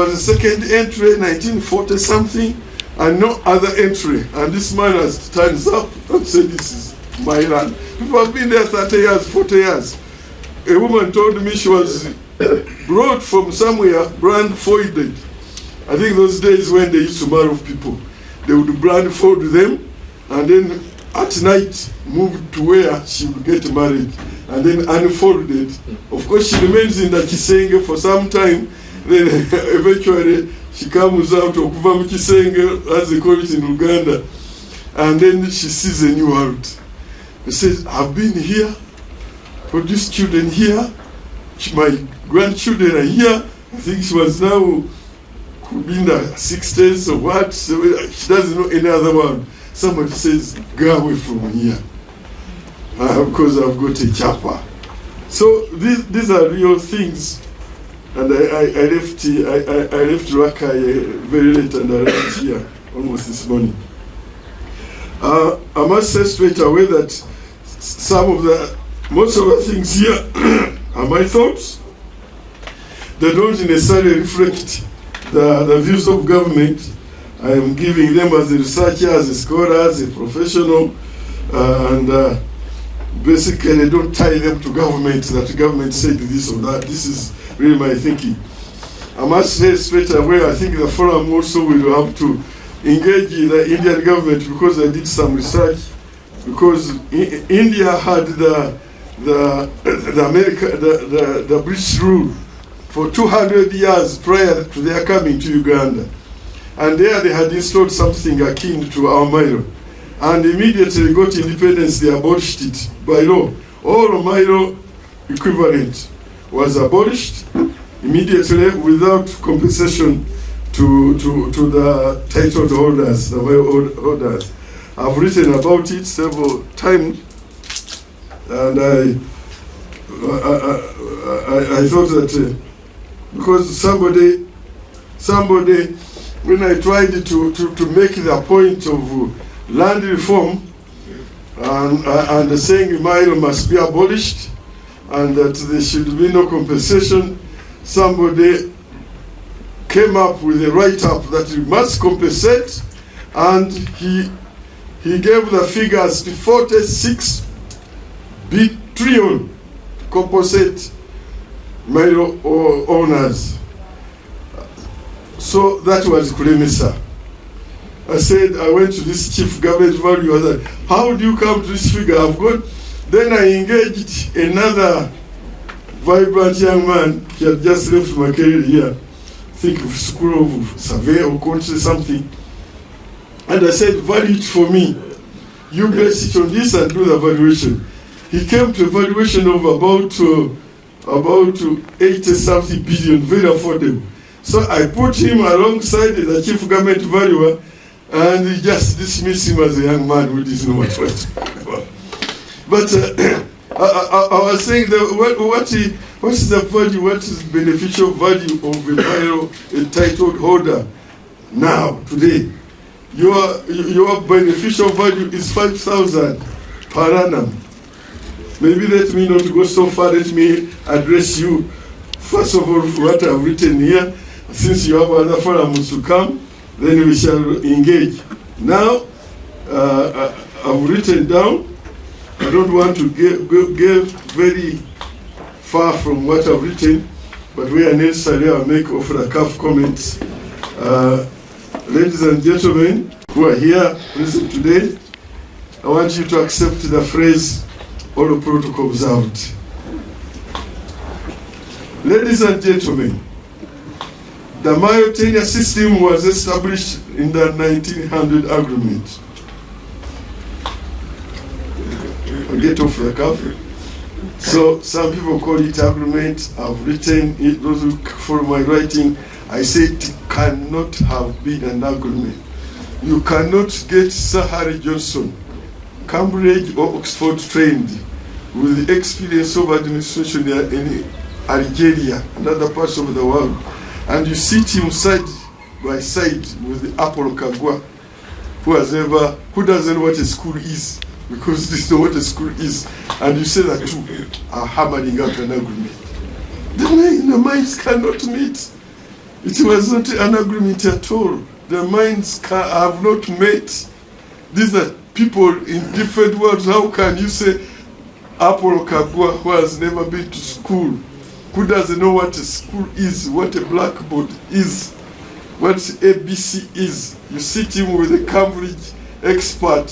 was a second entry, 1940 something, and no other entry. And this man has stands up and said, this is my land. People have been there 30 years, 40 years. A woman told me she was brought from somewhere, blindfolded. I think those days when they used to marry people, they would blindfold them, and then at night move to where she would get married, and then unfolded. Of course, she remains in the Kisenge for some time. Then eventually she comes out of Kuva Kisenge, as they call it in Uganda, and then she sees a new world. She says, I've been here, produced children here, my grandchildren are here. I think she was now could be in the 60s or what, so she doesn't know any other world. Somebody says, go away from here, because I've got a chapper. So these are real things. And I left Rakai very late, and I left here almost this morning. I must say straight away that most of the things here are my thoughts. They don't necessarily reflect the views of government. I am giving them as a researcher, as a scholar, as a professional, and basically don't tie them to government, that the government said this or that. This is really my thinking. I must say straight away, I think the forum also will have to engage in the Indian government, because I did some research, because India had the British rule for 200 years prior to their coming to Uganda. And there they had installed something akin to our Mailo. And immediately got independence, they abolished it by law. All Mailo equivalent was abolished immediately without compensation to the title holders, the Mailo holders. I've written about it several times, and I thought that because somebody, when I tried to make the point of land reform and saying Mailo must be abolished and that there should be no compensation, somebody came up with a write-up that you must compensate, and he gave the figures to 46 trillion to compensate Mailo owners. So that was Kulemisa. I said, I went to this chief government value. I said, how do you come to this figure? I've got. Then I engaged another vibrant young man. He had just left my career here. I think of school of survey or country something. And I said, value it for me. You base it on this and do the valuation. He came to a valuation of about 80-something billion, very affordable. So I put him alongside the chief government valuer, and he just dismissed him as a young man who didn't know what was talking about. But I was saying that what is the value, what is the beneficial value of a Mailo, a title holder now, today? Your beneficial value is 5,000 per annum. Maybe let me not go so far, let me address you first of all for what I've written here. Since you have other forums to come, then we shall engage. Now, I've written down. I don't want to get very far from what I've written, but where necessary, I'll make offer a couple comments. Ladies and gentlemen who are here present today, I want you to accept the phrase, all protocol observed. Ladies and gentlemen, the Mailo tenure system was established in the 1900 agreement. I'll get off the cuff. So some people call it agreement. I've written it, those who follow my writing, I say it cannot have been an agreement. You cannot get Sir Harry Johnson, Cambridge or Oxford trained, with the experience of administration in Algeria and other parts of the world, and you sit him side by side with the Apollo Kagwa, who doesn't know what a school is, because this is not what a school is, and you say that two are hammering out an agreement. The minds cannot meet. It was not an agreement at all. The minds have not met. These are people in different worlds. How can you say Apollo Kagwa, who has never been to school, who doesn't know what a school is, what a blackboard is, what ABC is? You sit him with a Cambridge expert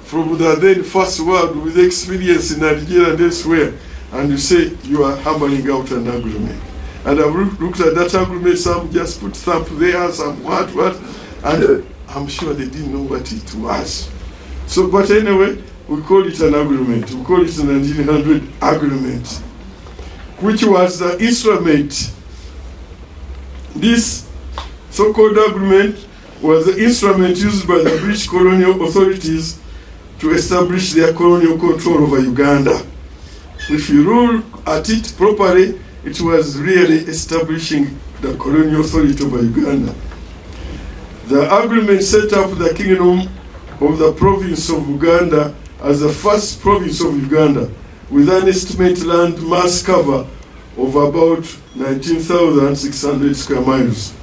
from the then first world with experience in Nigeria and elsewhere, and you say you are hammering out an agreement. And I've looked at that agreement, some just put thump there, some what, and I'm sure they didn't know what it was. So, but anyway, we call it an agreement. We call it the 1900 agreement, which was the instrument. This so-called agreement was the instrument used by the British colonial authorities to establish their colonial control over Uganda. If you rule at it properly, it was really establishing the colonial authority over Uganda. The agreement set up the kingdom of the Province of Uganda as the first province of Uganda, with an estimated land mass cover of about 19,600 square miles.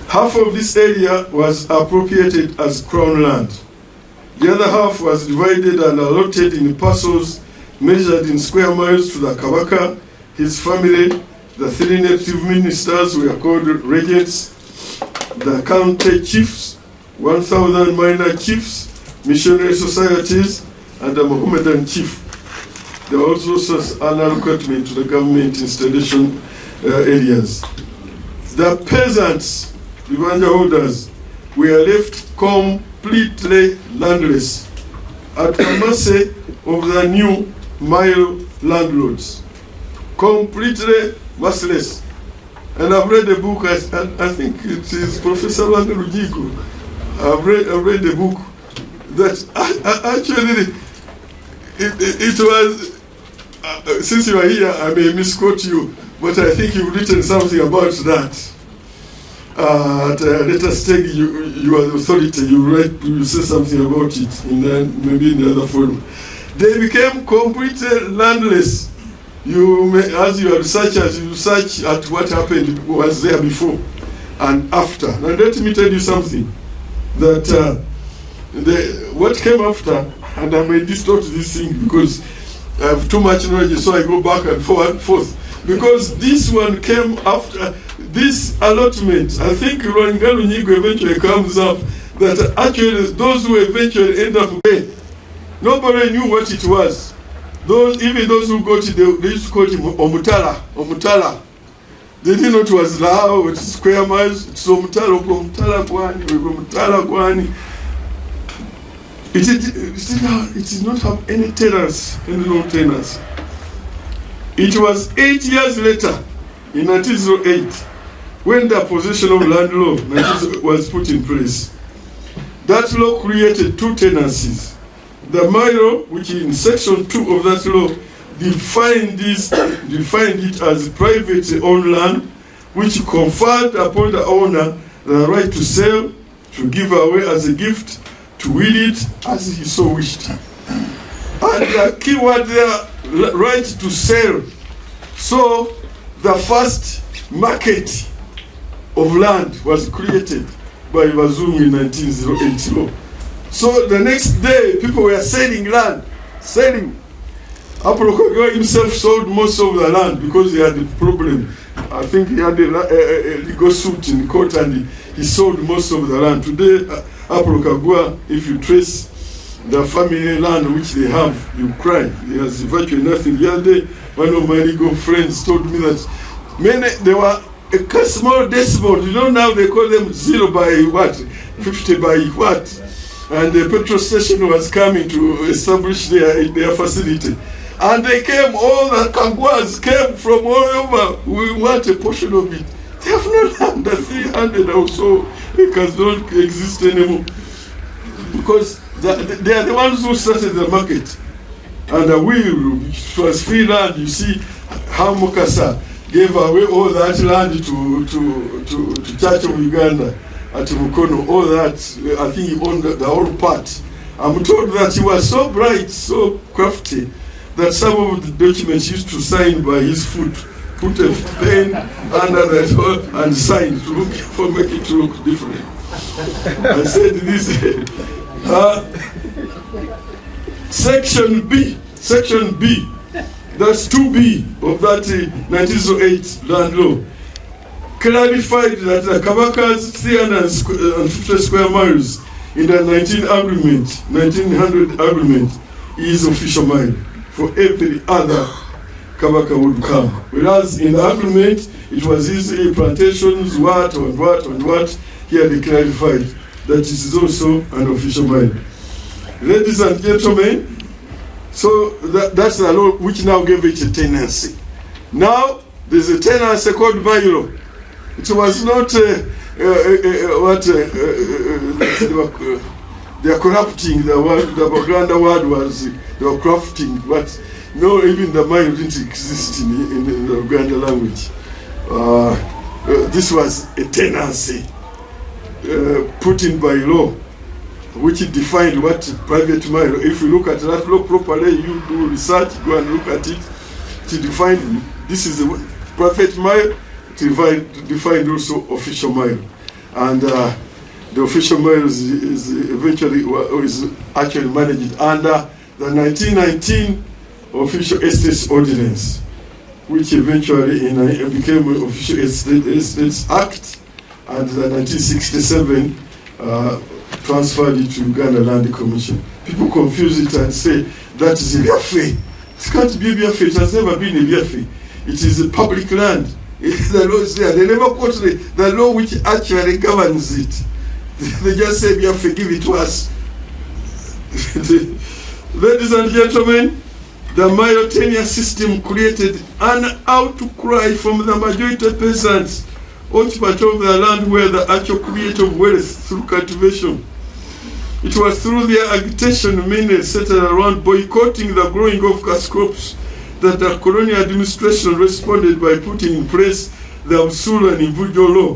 Half of this area was appropriated as crown land. The other half was divided and allotted in parcels measured in square miles to the Kabaka, his family. The three native ministers were called Regents, the county chiefs, 1,000 minor chiefs, missionary societies, and the Muhammedan chief. There was also an allotment to the government installation areas. The peasants, bibanja holders, were left completely landless at the mercy of the new Mailo landlords. Completely merciless. And I've read the book, I think it is Professor Wanga Rujigo. I've read the book that actually it was, since you are here, I may misquote you, but I think you've written something about that. At a later stage, you are the authority, you say something about it, maybe in the other forum. They became completely landless. As you are researchers, you search at what happened, was there before and after. Now let me tell you something, that what came after, and I may distort this thing because I have too much knowledge, so I go back and forth. Because this one came after this allotment. I think Rwangalo Nyigo eventually comes up that actually those who eventually end up paying, nobody knew what it was. Even those who got it, they used to call him Omutala. They didn't know it was Lao, it's square miles, it's Omutala Gwani. It did not have any tenants, any no tenants. It was 8 years later, in 1908, when the possession of land law was put in place. That law created two tenancies. The Mailo, which in section 2 of that law, defined it as privately owned land, which conferred upon the owner the right to sell, to give away as a gift, to will it as he so wished. And the key word there, right to sell. So the first market of land was created by Bazungu in 1908 law. So the next day, people were selling land, selling. Apollo Kagwa himself sold most of the land because he had a problem. I think he had a legal suit in court and he sold most of the land. Today, Apollo Kagwa, if you trace the family land which they have, you cry. There's virtually nothing. The other day, one of my legal friends told me that they were a small decimal. You know, now they call them 0 by what, 50 by what. And the petrol station was coming to establish their facility. And they came, all the Kagwas came from all over. We want a portion of it. They have no land. The 300 or so acres don't exist anymore. Because they are the ones who started the market. And the will, which was free land, you see how Mukasa gave away all that land to Church of Uganda. At Mukono, all that, I think he owned the whole part. I'm told that he was so bright, so crafty, that some of the documents used to sign by his foot put a pen under the door and sign to look for make it look different. I said this. Section B, that's 2B of that 1908 land law, clarified that the Kabaka's 350 square miles in the 1900 agreement is official mile for every other Kabaka would come. Whereas in the agreement, it was easily plantations, what. Here they clarified that it is also an official mile. Ladies and gentlemen, so that's the law which now gave it a tenancy. Now, there's a tenancy called Mailo. It was not they are corrupting the word, the Buganda word was, they were crafting, but no, even the Mailo didn't exist in the Uganda language. This was a tenancy put in by law, which defined what private Mailo. If you look at that law properly, you do research, go and look at it, to define this is a private Mailo, to define also official Mailo. And the official Mailo is eventually is actually managed under the 1919 Official Estates Ordinance, which eventually became an Official Estates Act, and the 1967 transferred it to Uganda Land Commission. People confuse it and say that is a biafe. It can't be a biafe. It has never been a biafe. It is a public land. The law is there. They never quote the law which actually governs it. They just say biafe, give it to us. Ladies and gentlemen, the Mailo tenure system created an outcry from the majority peasants, occupant of the land where the actual creator of wealth through cultivation. It was through their agitation mainly centered around boycotting the growing of cash crops that the colonial administration responded by putting in place the Usula and individual law,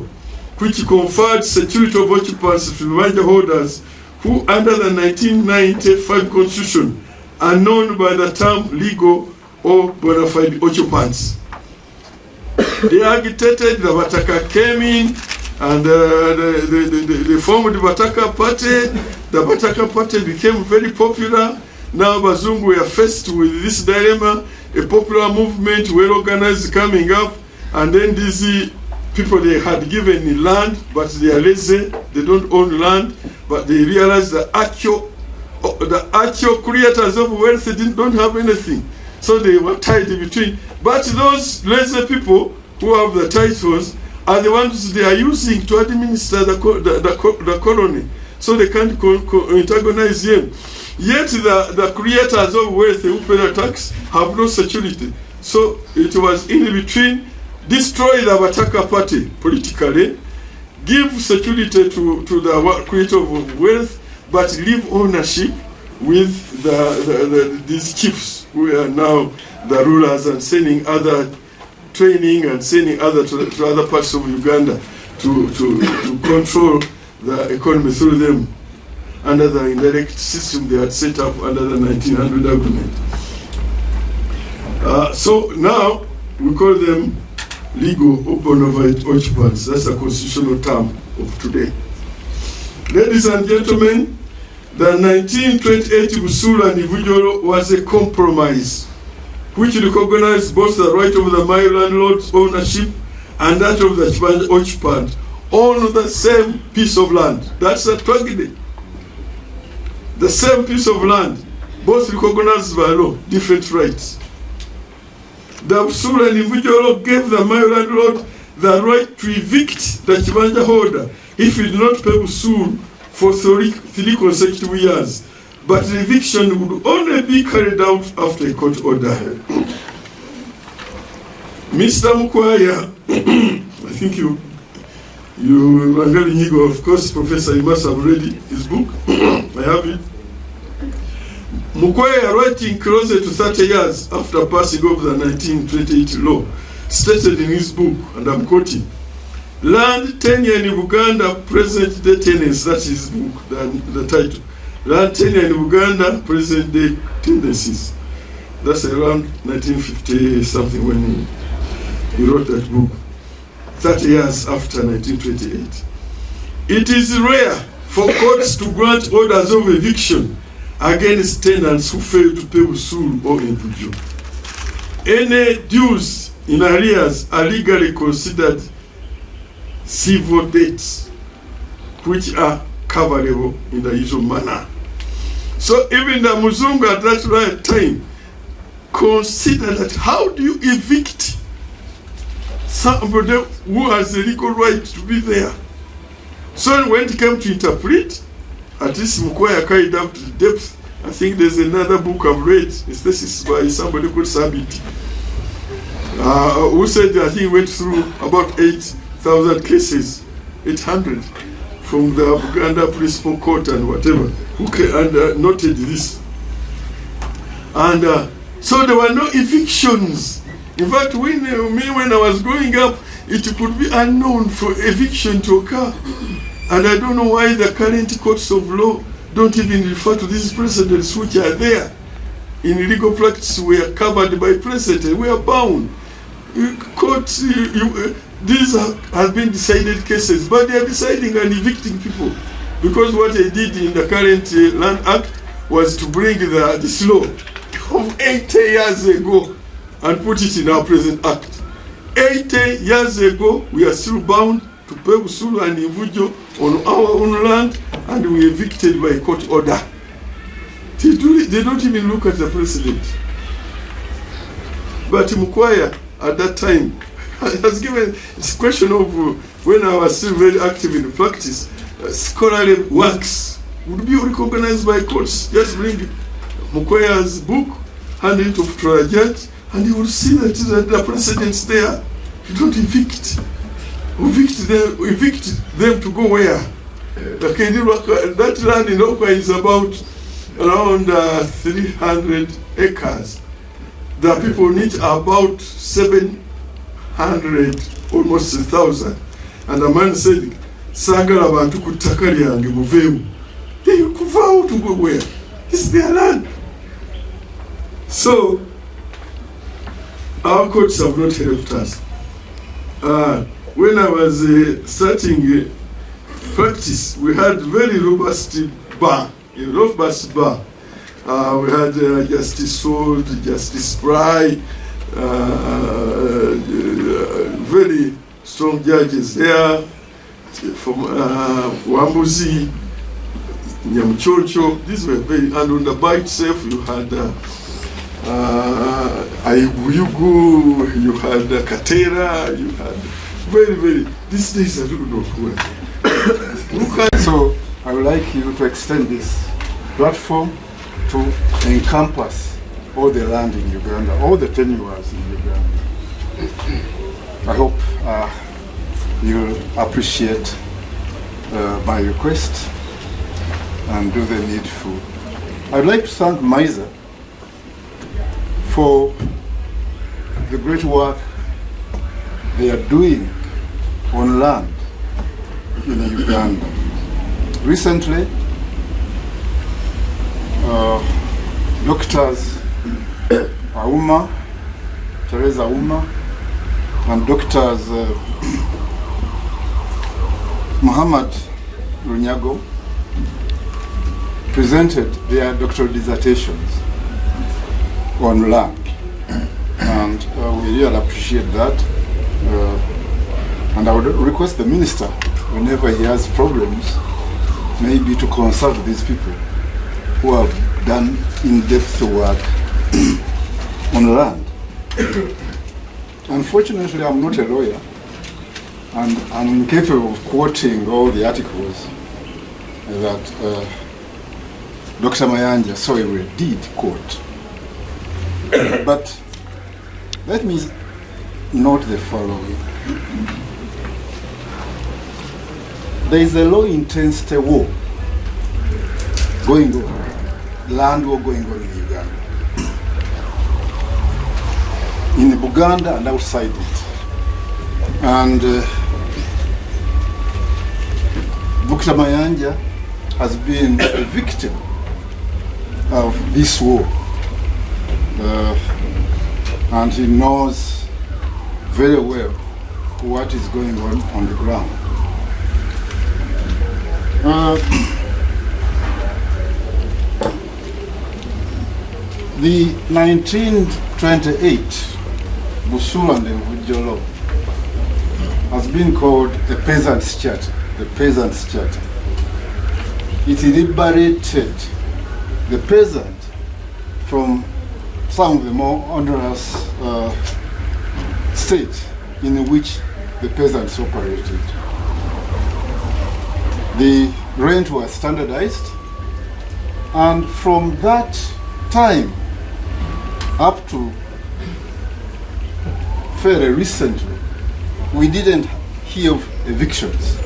which conferred security of occupants to bibanja holders who under the 1995 constitution are known by the term legal or bona fide occupants. They agitated, the Bataka came in, and they formed the Bataka Party. The Bataka Party became very popular. Now Bazungu were faced with this dilemma, a popular movement, well organized, coming up, and then these people, they had given land, but they are lazy, they don't own land, but they realized the actual creators of wealth don't have anything. So they were tied between. But those lazy people who have the titles are the ones they are using to administer the colony. So they can't antagonize them. Yet the creators of wealth who pay the tax have no security. So it was in between, destroy the Bataka Party politically, give security to the creator of wealth, but leave ownership with these chiefs who are now the rulers and sending other training and sending other to other parts of Uganda to control the economy through them under the indirect system they had set up under the 1900 agreement. So now we call them legal or bona fide occupants. That's a constitutional term of today. Ladies and gentlemen, the 1928 Busula and individual was a compromise which recognized both the right of the Mailo landlord's ownership and that of the occupant on the same piece of land. That's a tragedy. The same piece of land, both recognized by law, different rights. The Busula and individual gave the Mailo landlord the right to evict the bibanja holder if he did not pay usul for three consecutive years. But the eviction would only be carried out after a court order. Mr. Mukwaya, I think you Rangali, of course, Professor, you must have read his book. I have it. Mukwaya, writing closer to 30 years after passing of the 1928 law, stated in his book, and I'm quoting, land tenure in Buganda, present day tenants, that's his book, the title. Land tenure in Uganda, present day tendencies. That's around 1950 something when He wrote that book 30 years after 1928. It is rare for courts to grant orders of eviction against tenants who fail to pay usuru or impujo. Any dues in arrears are legally considered civil debts, which are coverable in the usual manner. So even the Muzungu at that right time considered that how do you evict somebody who has a legal right to be there? So when it came to interpret, at least Mukwaya carried up to the depth. I think there's another book I've read, this is by somebody called Sabiti, who said, I think went through about 8,000 cases, 800, from the Buganda Principal Court and whatever, and noted this. And so there were no evictions. In fact, when I was growing up, it could be unknown for eviction to occur. And I don't know why the current courts of law don't even refer to these precedents which are there. In legal practice, we are covered by precedent. We are bound. Courts, these have been decided cases, but they are deciding and evicting people. Because what they did in the current Land Act was to bring this law of 80 years ago and put it in our present act. 80 years ago, we are still bound to pay usuru and impujo on our own land, and we evicted by court order. They don't even look at the precedent. But Mukwaya, at that time, has given, it's a question of when I was still very active in practice, scholarly works would be recognized by courts. Just bring Mukwaya's book, hand it to a judge, and you will see that the precedents there. You don't evict. Evict them to go where? That land in Okwa is about around 300 acres. The people need about 700, almost 1,000. And the man said, Sagara bantu kutaka lyange muvemu. They kuva to go where? It's their land. So, our courts have not helped us. When I was starting practice, we had very robust bar, a robust bar. We had Justice Sold, Justice Fry, very strong judges there, from Wambuzi, Nyamchocho. These were very, and on the bar itself, you had Ayuguyugu, you had Katera, you had very, these days I don't know where. So I would like you to extend this platform to encompass all the land in Uganda, all the tenures in Uganda. I hope you'll appreciate my request and do the needful. I'd like to thank MISA for the great work they are doing on land in Uganda. Recently, Doctors Auma, Teresa Auma, and Doctors Muhammad Runyago presented their doctoral dissertations on land, and we really appreciate that. And I would request the minister, whenever he has problems, maybe to consult these people who have done in-depth work on land. Unfortunately, I'm not a lawyer, and I'm incapable of quoting all the articles that Dr. Mayanja Soiwe did quote. But let me note the following. There is a low-intensity war going on, land war going on in Uganda, in Buganda and outside it. And Dr. Mayanja has been a victim of this war, and he knows very well what is going on the ground. The 1928 Busula and Vujolo has been called the Peasants' Charter. The Peasants' Charter. It liberated the peasant from some of the more onerous states in which the peasants operated. The rent was standardized, and from that time up to fairly recently, we didn't hear of evictions.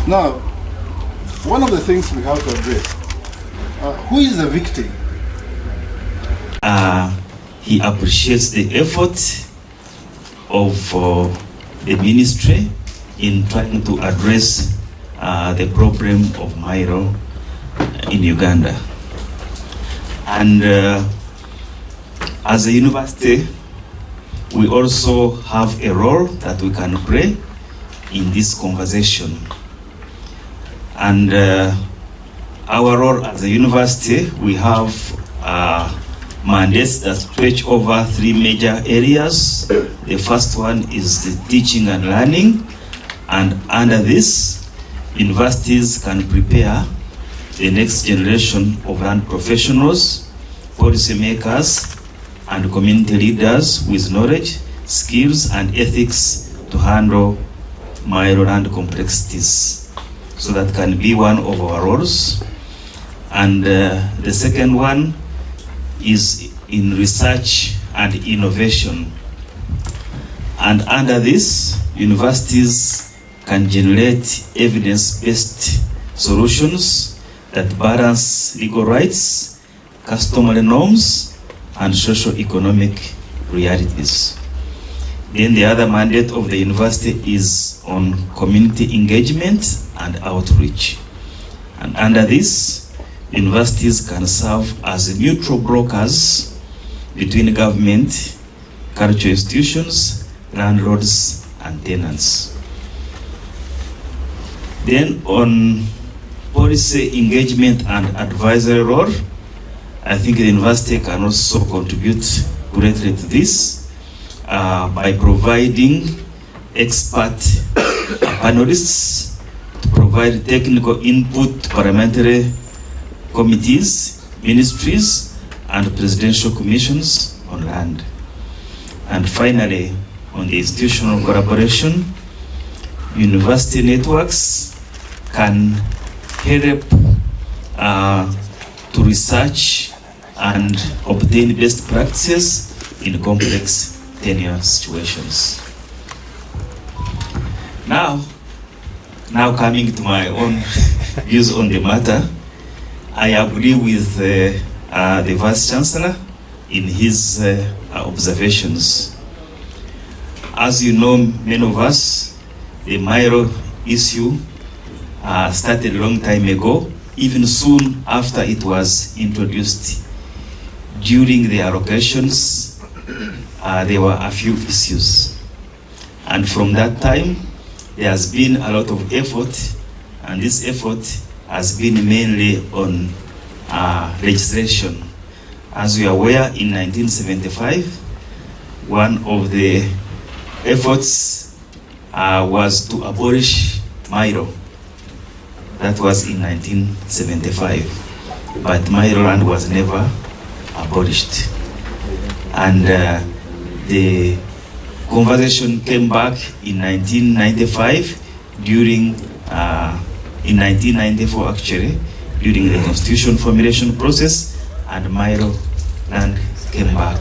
Now, one of the things we have to address, who is evicting? He appreciates the effort of the ministry in trying to address the problem of Mailo in Uganda. And as a university, we also have a role that we can play in this conversation. And our role as a university, we have mandates that stretch over 3 major areas. The first one is the teaching and learning, and under this, universities can prepare the next generation of land professionals, policymakers, and community leaders with knowledge, skills, and ethics to handle Mailo land complexities. So that can be one of our roles. And the second one is in research and innovation. And under this, universities can generate evidence-based solutions that balance legal rights, customary norms, and socio-economic realities. Then the other mandate of the university is on community engagement and outreach. And under this, universities can serve as neutral brokers between government, cultural institutions, landlords, and tenants. Then on policy engagement and advisory role, I think the university can also contribute greatly to this by providing expert panelists to provide technical input to parliamentary committees, ministries, and presidential commissions on land. And finally, on the institutional collaboration, university networks can help to research and obtain best practices in complex tenure situations. Now coming to my own views on the matter, I agree with the Vice Chancellor in his observations. As you know, many of us, the Mailo issue started a long time ago, even soon after it was introduced. During the allocations, there were a few issues. And from that time, there has been a lot of effort, and this effort has been mainly on legislation. As we are aware, in 1975, one of the efforts was to abolish Mailo. That was in 1975. But Mailo land was never abolished. And the conversation came back in 1995 during, in 1994 actually, during the constitution formulation process, and Mailo land came back.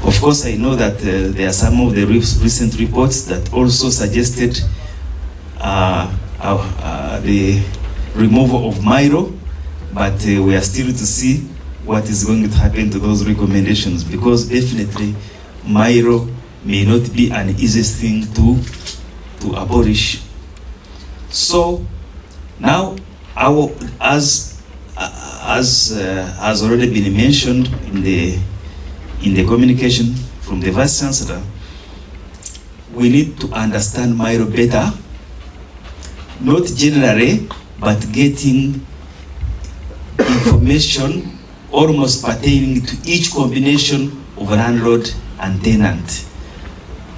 Of course, I know that there are some of the recent reports that also suggested the removal of Mailo, but we are still to see what is going to happen to those recommendations, because definitely Mailo may not be an easy thing to abolish. So now, as has already been mentioned in in the communication from the Vice Chancellor, we need to understand Mailo better, not generally, but getting information almost pertaining to each combination of landlord and tenant.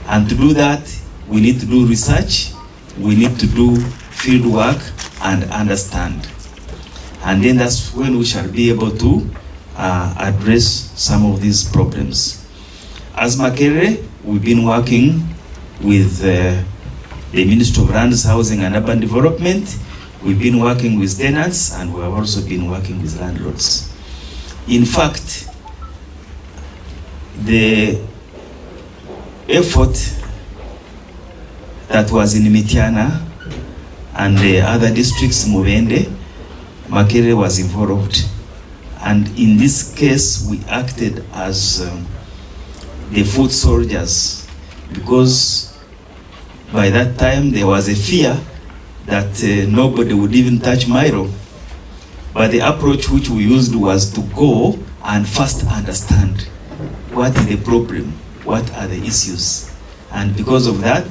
And to do that, we need to do research, we need to do field work and understand. And then that's when we shall be able to address some of these problems. As Makerere, we've been working with the Ministry of Lands, Housing and Urban Development. We've been working with tenants, and we have also been working with landlords. In fact, the effort that was in Mityana and the other districts, Mubende, Makerere was involved. And in this case, we acted as the foot soldiers, because by that time there was a fear that nobody would even touch Mailo. But the approach which we used was to go and first understand what is the problem, what are the issues. And because of that,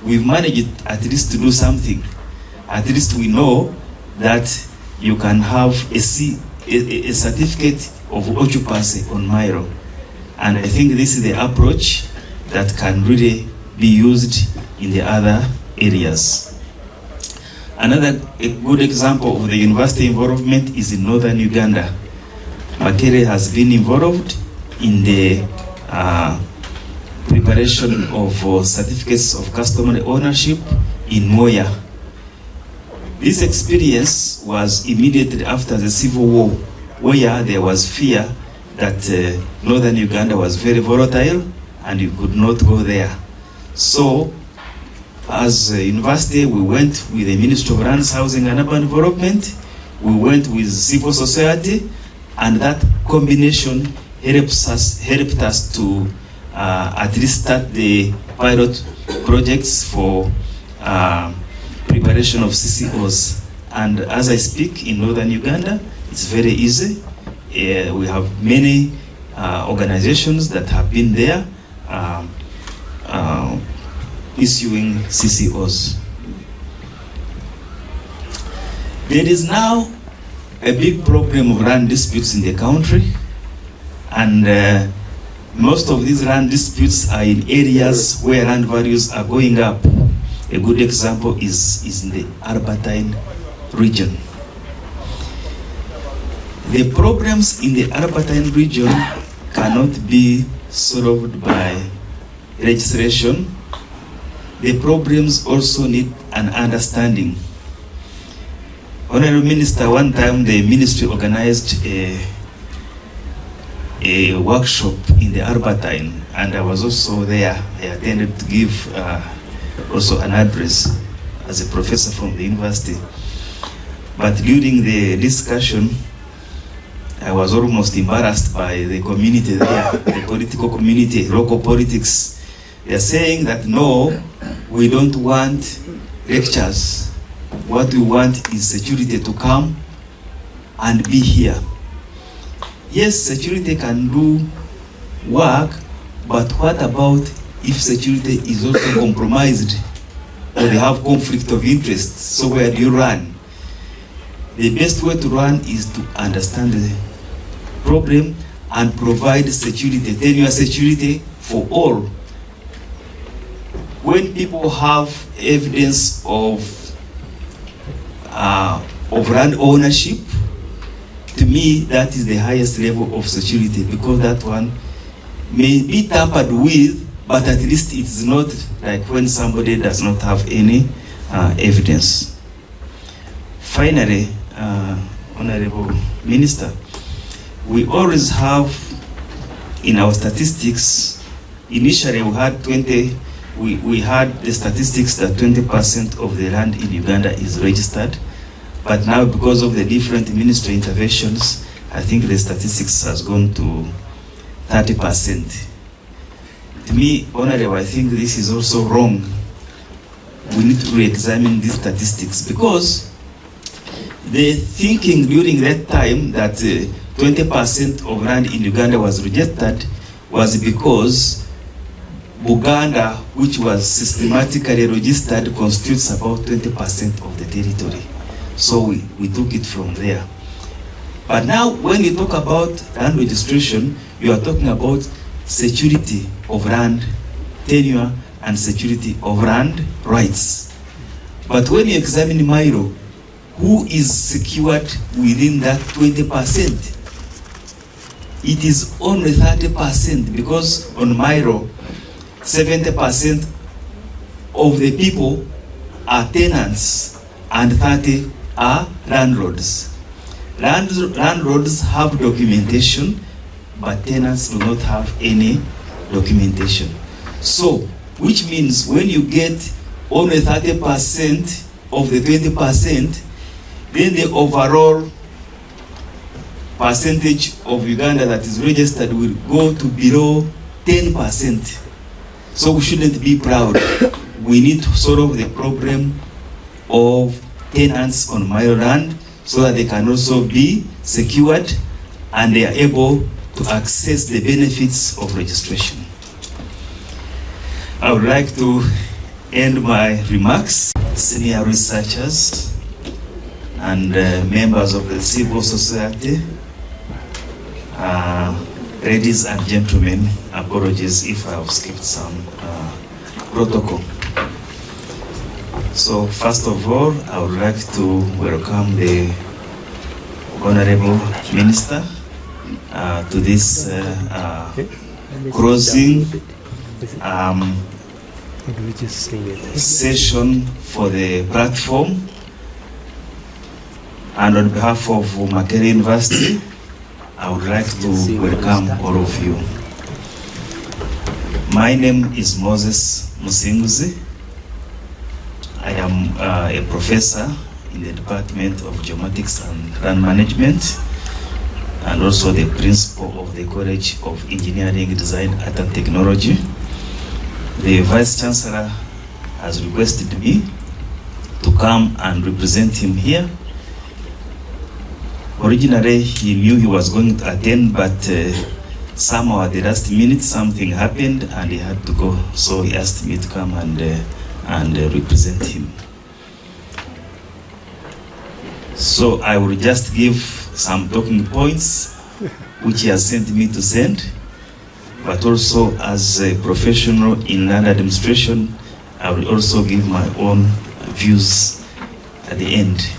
we've managed at least to do something. At least we know that you can have a certificate of occupancy on Mailo. And I think this is the approach that can really be used in the other areas. Another good example of the university involvement is in northern Uganda. Makerere has been involved in the preparation of certificates of customary ownership in Moya. This experience was immediately after the Civil War, where there was fear that northern Uganda was very volatile and you could not go there. So, as a university, we went with the Ministry of Lands, Housing and Urban Development, we went with civil society, and that combination helped us to at least start the pilot projects for preparation of CCOs. And as I speak, in northern Uganda, it's very easy. We have many organizations that have been there issuing CCOs. There is now a big problem of land disputes in the country, and most of these land disputes are in areas where land values are going up. A good example is in the Albertine region. The problems in the Albertine region cannot be solved by legislation. The problems also need an understanding. Honorable Minister, one time the ministry organized a workshop in the Albertine, and I was also there. I attended to give also an address as a professor from the university. But during the discussion, I was almost embarrassed by the community there, the political community, local politics. They're saying that no, we don't want lectures. What we want is security to come and be here. Yes, security can do work, but what about if security is also compromised or they have conflict of interest? So where do you run? The best way to run is to understand the problem and provide security, tenure security for all. When people have evidence of land ownership, to me that is the highest level of security, because that one may be tampered with, but at least it's not like when somebody does not have any evidence. Finally, Honorable Minister, we always have in our statistics, initially we had we had the statistics that 20% of the land in Uganda is registered, but now because of the different ministry interventions, I think the statistics has gone to 30%. To me, Honorable, I think this is also wrong. We need to re-examine these statistics, because the thinking during that time that 20% of land in Uganda was registered was because Buganda, which was systematically registered, constitutes about 20% of the territory. So we took it from there. But now when you talk about land registration, you are talking about security of land, tenure, and security of land rights. But when you examine Mailo, who is secured within that 20%? It is only 30%, because on Mailo, 70% of the people are tenants and 30 are landlords. Landlords have documentation, but tenants do not have any documentation. So, which means when you get only 30% of the 20%, then the overall percentage of Uganda that is registered will go to below 10%. So we shouldn't be proud. We need to solve the problem of tenants on Mailo land so that they can also be secured and they are able to access the benefits of registration. I would like to end my remarks. Senior researchers and members of the civil society, ladies and gentlemen, apologies if I have skipped some protocol. So first of all, I would like to welcome the Honorable Minister to this closing session for the platform. And on behalf of Makerere University, I would like to welcome all of you. My name is Moses Musinguzi. I am a professor in the Department of Geomatics and Land Management, and also the principal of the College of Engineering, Design, Art and Technology. The Vice Chancellor has requested me to come and represent him here. Originally, he knew he was going to attend, but somehow at the last minute something happened and he had to go. So he asked me to come and represent him. So I will just give some talking points which he has sent me to send, but also as a professional in land administration, I will also give my own views at the end.